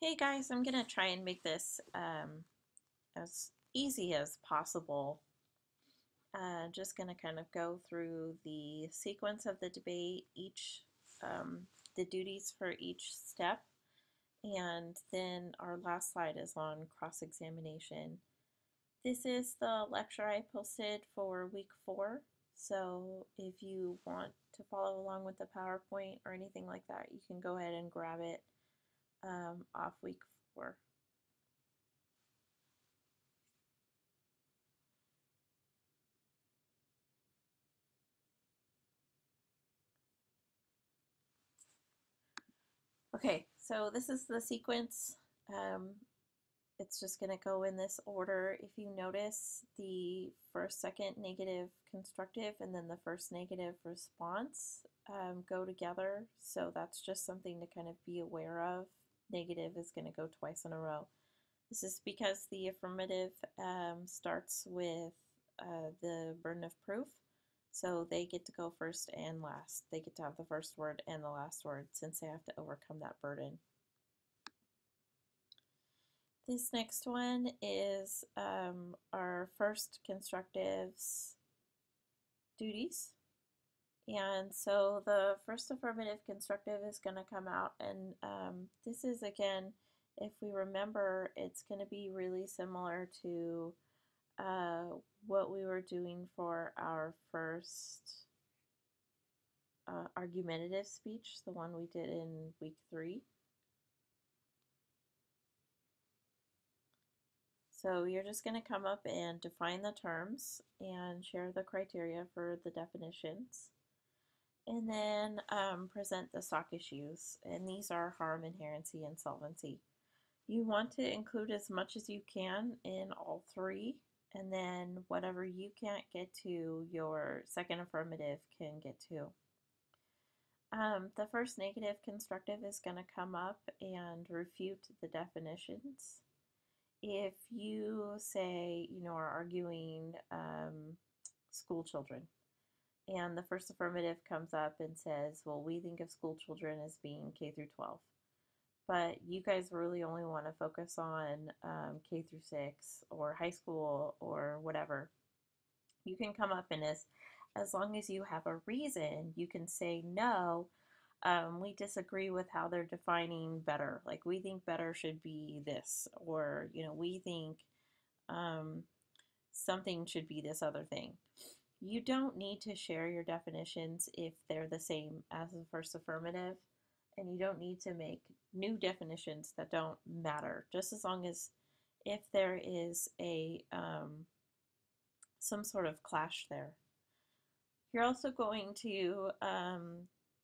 Hey guys, I'm gonna try and make this as easy as possible. Just gonna kind of go through the sequence of the debate, the duties for each step, and then our last slide is on cross-examination. This is the lecture I posted for week 4, so if you want to follow along with the PowerPoint or anything like that, you can go ahead and grab it off week 4. Okay, so this is the sequence. Um, it's just going to go in this order. If you notice, the first, second negative constructive and then the first negative response go together. So that's just something to kind of be aware of. Negative is going to go twice in a row. This is because the affirmative starts with the burden of proof. So they get to go first and last. They get to have the first word and the last word since they have to overcome that burden. This next one is our first constructive's duties. And so the first affirmative constructive is going to come out, and this is, again, if we remember, it's going to be really similar to uh, what we were doing for our first argumentative speech, the one we did in week 3. So you're just going to come up and define the terms and share the criteria for the definitions. And then present the stock issues. And these are harm, inherency, and solvency. You want to include as much as you can in all 3. And then whatever you can't get to, your second affirmative can get to. The first negative constructive is going to come up and refute the definitions. If you say, are arguing school children, and the first affirmative comes up and says, well, we think of school children as being K through 12, but you guys really only want to focus on K through 6 or high school or whatever, you can come up and as long as you have a reason, you can say, no, we disagree with how they're defining better. Like, we think better should be this, or, we think something should be this other thing. You don't need to share your definitions if they're the same as the first affirmative, and you don't need to make new definitions that don't matter, just as long as if there is some sort of clash there. You're also going to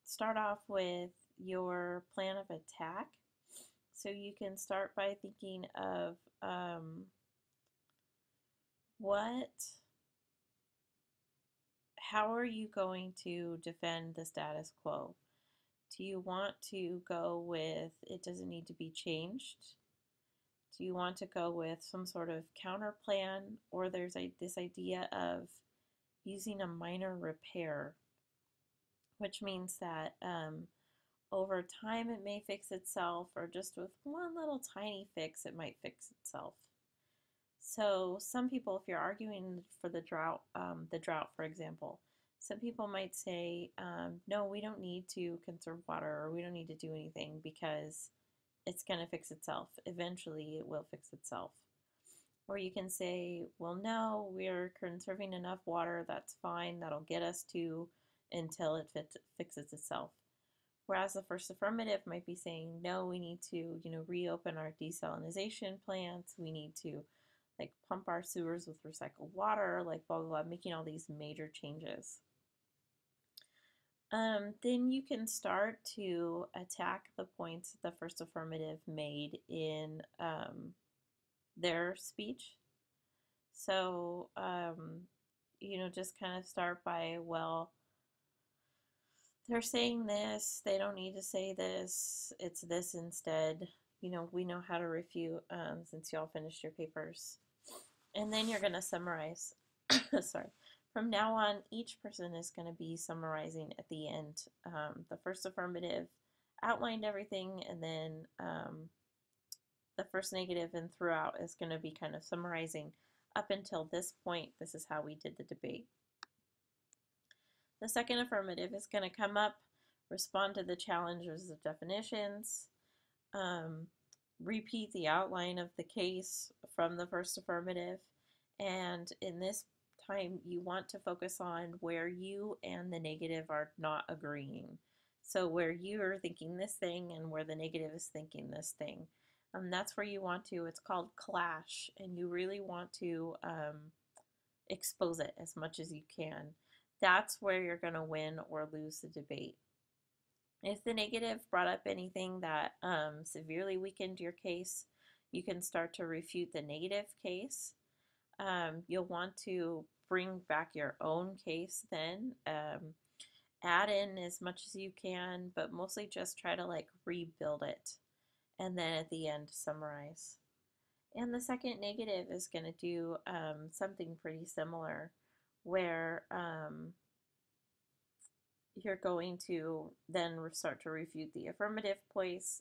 start off with your plan of attack. So you can start by thinking of how are you going to defend the status quo? Do you want to go with it doesn't need to be changed? Do you want to go with some sort of counter plan? Or there's this idea of using a minor repair, which means that over time it may fix itself, or just with one little tiny fix it might fix itself. So some people, if you're arguing for the drought, for example, some people might say, no, we don't need to conserve water, or we don't need to do anything because it's going to fix itself. Eventually it will fix itself. Or you can say, well, no, we're conserving enough water, that's fine, that'll get us to until it fixes itself. Whereas the first affirmative might be saying, no, we need to, reopen our desalination plants, we need to pump our sewers with recycled water, blah, blah, blah, making all these major changes. Then you can start to attack the points the first affirmative made in their speech. So, just kind of start by, well, they're saying this, they don't need to say this, it's this instead. We know how to refute since y'all finished your papers. And then you're going to summarize. Sorry. From now on, each person is going to be summarizing at the end. The first affirmative outlined everything, and then the first negative and throughout is going to be kind of summarizing up until this point, this is how we did the debate. The second affirmative is going to come up, respond to the challenges of definitions, repeat the outline of the case from the first affirmative, and in this time you want to focus on where you and the negative are not agreeing. So where you're thinking this thing and where the negative is thinking this thing. That's where you want to, it's called clash, and you really want to expose it as much as you can. That's where you're going to win or lose the debate. If the negative brought up anything that severely weakened your case, you can start to refute the negative case. You'll want to bring back your own case then. Add in as much as you can, but mostly just try to like rebuild it. And then at the end, summarize. And the second negative is going to do something pretty similar, where you're going to then start to refute the affirmative points.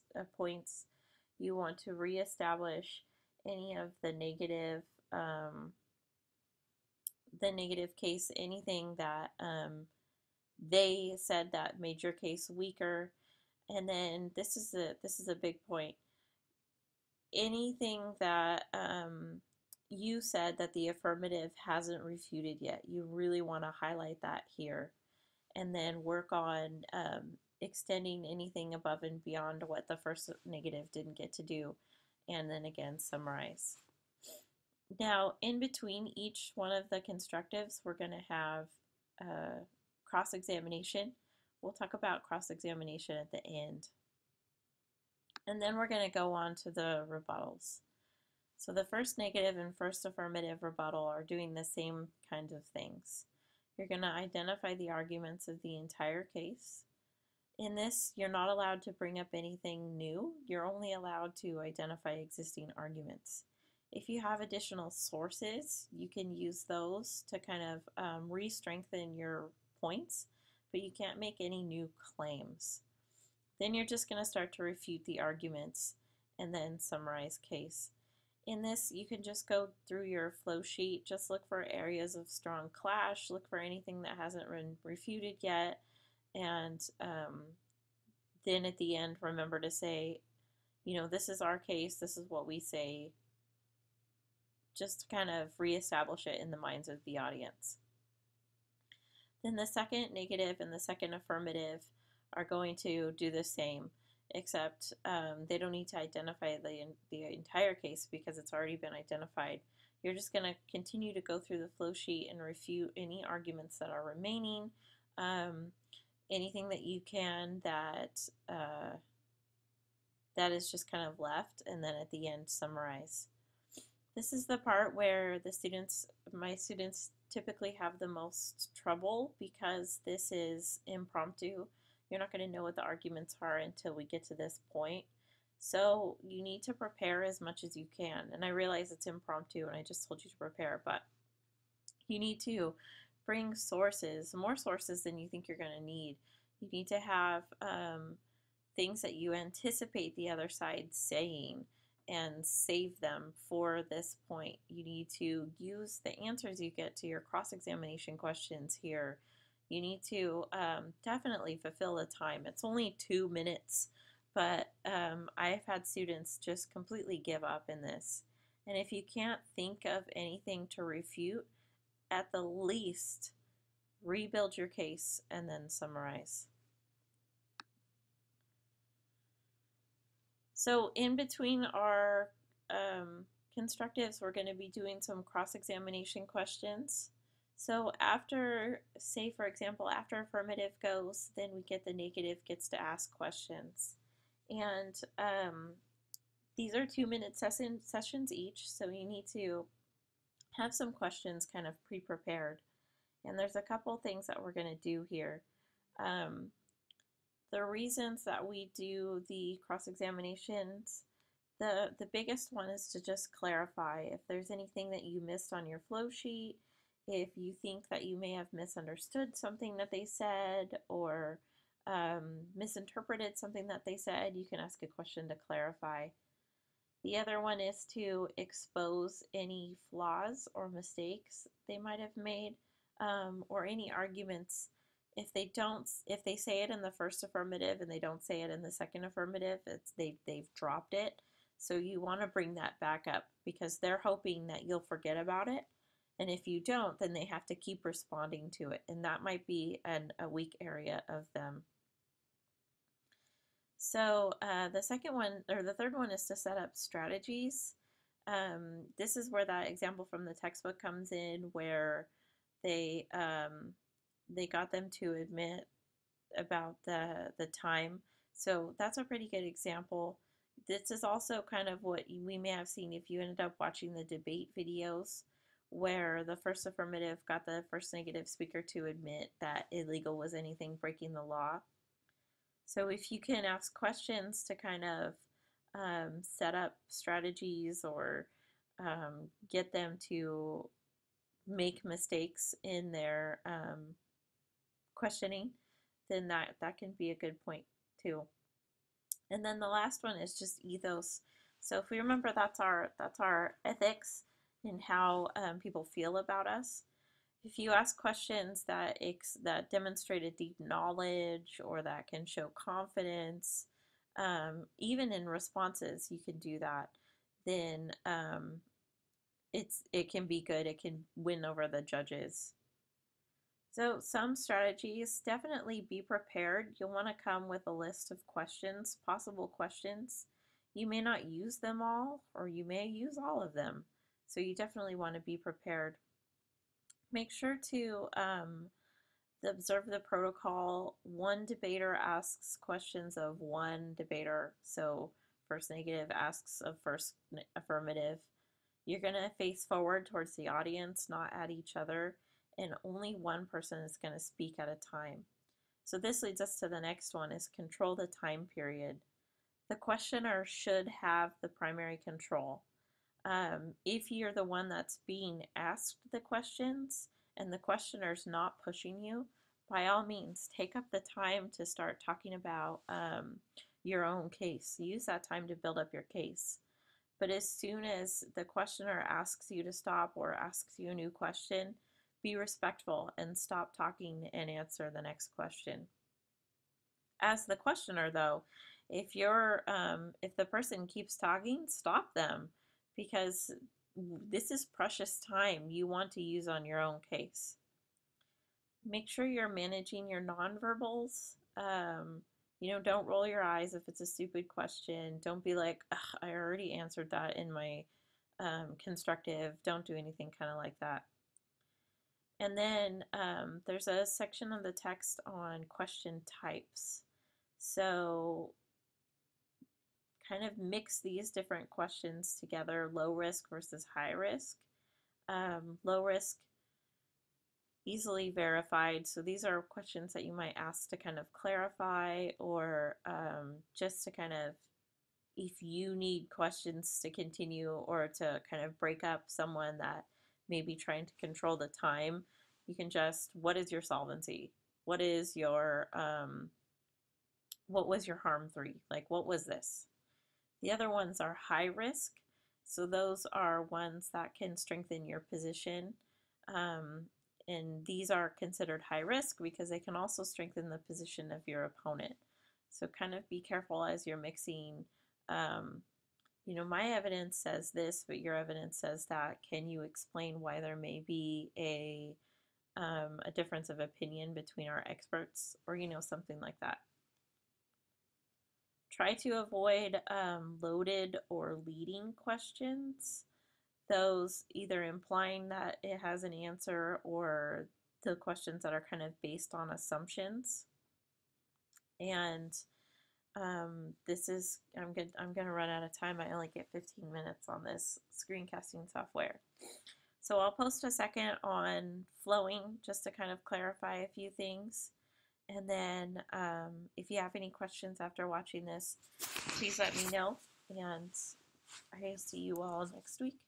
You want to reestablish any of the negative case, anything that they said that made your case weaker. And then this is a big point. Anything that you said that the affirmative hasn't refuted yet, you really want to highlight that here, and then work on extending anything above and beyond what the first negative didn't get to do, and then again summarize. Now, in between each one of the constructives, we're going to have cross-examination. We'll talk about cross-examination at the end. And then we're going to go on to the rebuttals. So the first negative and first affirmative rebuttal are doing the same kind of things. You're going to identify the arguments of the entire case. In this, you're not allowed to bring up anything new. You're only allowed to identify existing arguments. If you have additional sources, you can use those to kind of re-strengthen your points, but you can't make any new claims. Then you're just going to start to refute the arguments and then summarize case. In this, you can just go through your flow sheet, just look for areas of strong clash, look for anything that hasn't been refuted yet, and then at the end, remember to say, you know, this is our case, this is what we say, just to kind of reestablish it in the minds of the audience. Then the second negative and the second affirmative are going to do the same, except they don't need to identify the entire case because it's already been identified. You're just going to continue to go through the flow sheet and refute any arguments that are remaining, anything that you can that is just kind of left, and then at the end summarize. This is the part where my students typically have the most trouble because this is impromptu. You're not going to know what the arguments are until we get to this point. So you need to prepare as much as you can. And I realize it's impromptu and I just told you to prepare, but you need to bring sources, more sources than you think you're going to need. You need to have things that you anticipate the other side saying and save them for this point. You need to use the answers you get to your cross-examination questions here. You need to definitely fulfill the time. It's only 2 minutes, but I've had students just completely give up in this. And if you can't think of anything to refute, at the least, rebuild your case and then summarize. So in between our constructives, we're going to be doing some cross-examination questions. So after, say for example, after affirmative goes, then we get the negative gets to ask questions. And these are 2-minute sessions each, so you need to have some questions kind of pre-prepared. And there's a couple things that we're going to do here. The reasons that we do the cross-examinations, the biggest one is to just clarify if there's anything that you missed on your flow sheet, if you think that you may have misunderstood something that they said or misinterpreted something that they said, you can ask a question to clarify. The other one is to expose any flaws or mistakes they might have made, or any arguments. If they say it in the first affirmative and they don't say it in the second affirmative, they've dropped it. So you want to bring that back up because they're hoping that you'll forget about it. And if you don't, then they have to keep responding to it. And that might be a weak area of them. So the second one, or the third one, is to set up strategies. This is where that example from the textbook comes in, where they got them to admit about the time. So that's a pretty good example. This is also kind of what we may have seen if you ended up watching the debate videos, where the first affirmative got the first negative speaker to admit that illegal was anything breaking the law. So if you can ask questions to kind of set up strategies or get them to make mistakes in their questioning, then that can be a good point too. And then the last one is just ethos. So if we remember, that's our ethics and how people feel about us. If you ask questions that demonstrate a deep knowledge or that can show confidence, even in responses, you can do that. Then it can be good. It can win over the judges. So some strategies, definitely be prepared. You'll want to come with a list of questions, possible questions. You may not use them all, or you may use all of them. So you definitely want to be prepared. Make sure to observe the protocol. One debater asks questions of one debater. So first negative asks of first affirmative. You're going to face forward towards the audience, not at each other, and only one person is going to speak at a time. So this leads us to the next one, is control the time period. The questioner should have the primary control. If you're the one that's being asked the questions and the questioner's not pushing you, by all means, take up the time to start talking about your own case. Use that time to build up your case. But as soon as the questioner asks you to stop or asks you a new question, be respectful and stop talking and answer the next question. As the questioner, though, if the person keeps talking, stop them, because this is precious time you want to use on your own case. Make sure you're managing your nonverbals. Don't roll your eyes if it's a stupid question. Don't be like, I already answered that in my constructive. Don't do anything kind of like that. And then there's a section of the text on question types. So kind of mix these different questions together, low risk versus high risk. Low risk, easily verified. So these are questions that you might ask to kind of clarify, or just to kind of, if you need questions to continue or to kind of break up someone that may be trying to control the time, you can just, what is your solvency? What is your, what was your harm 3? Like, what was this? The other ones are high risk. So those are ones that can strengthen your position. And these are considered high risk because they can also strengthen the position of your opponent. So kind of be careful as you're mixing, my evidence says this, but your evidence says that. Can you explain why there may be a difference of opinion between our experts, or, something like that. Try to avoid loaded or leading questions. Those either implying that it has an answer, or the questions that are kind of based on assumptions. And I'm gonna run out of time. I only get 15 minutes on this screencasting software. So I'll post a second on flowing just to kind of clarify a few things. And then if you have any questions after watching this, please let me know. And I'll see you all next week.